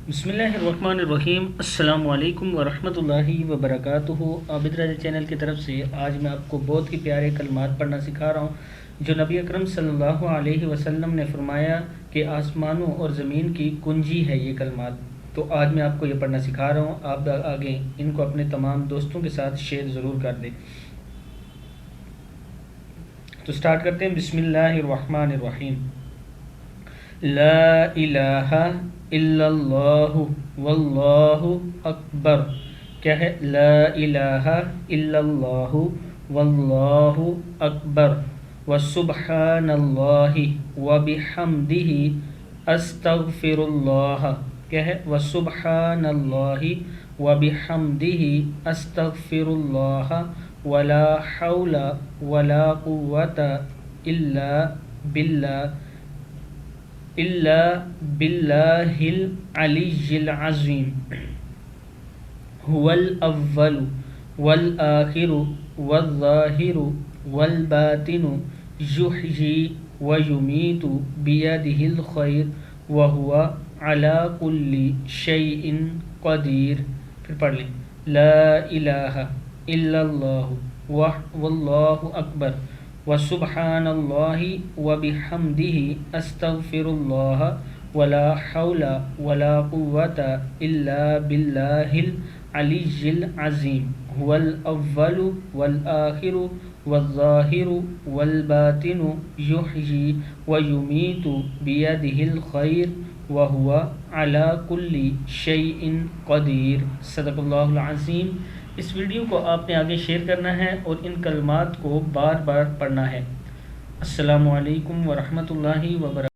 بسم اللہ الرحمن الرحیم۔ السلام علیکم ورحمۃ اللہ وبرکاتہ۔ عابد رضا چینل کی طرف سے آج میں آپ کو بہت ہی پیارے کلمات پڑھنا سکھا رہا ہوں جو نبی اکرم صلی اللہ علیہ وسلم نے فرمایا کہ آسمانوں اور زمین کی کنجی ہے یہ کلمات۔ تو آج میں آپ کو یہ پڑھنا سکھا رہا ہوں، آپ آگے ان کو اپنے تمام دوستوں کے ساتھ شیئر ضرور کر دیں۔ تو سٹارٹ کرتے ہیں۔ بسم اللہ الرحمن الرحیم۔ لا الہ الا اللہ واللہ اکبر۔ کیا ہے؟ لا الہ الا اللہ واللہ اکبر وسبحان اللہ وبحمدہ استغفر اللہ۔ کیا ہے؟ وسبحان اللہ وبحمدہ استغفر اللہ ولا حول ولا قوة الا باللہ العلی العظیم۔ هو الاول والآخر والظاہر والباطن یحیی ویمیت بیدہ الخیر وہو علی کل شیء قدیر۔ پھر پڑھ لیں۔ لا الہ الا اللہ واللہ اکبر وسبحان اللہ وبحمدہ استغفر اللہ ولا حول ولا قوة الا باللہ العلی العظیم۔ هو الاول والآخر والظاہر والباطن یحیی ویمیت بیدہ الخیر وہو علی کل شیء قدیر۔ صدق اللہ العظیم۔ اس ویڈیو کو آپ نے آگے شیئر کرنا ہے اور ان کلمات کو بار بار پڑھنا ہے۔ السلام علیکم ورحمۃ اللہ وبرکاتہ۔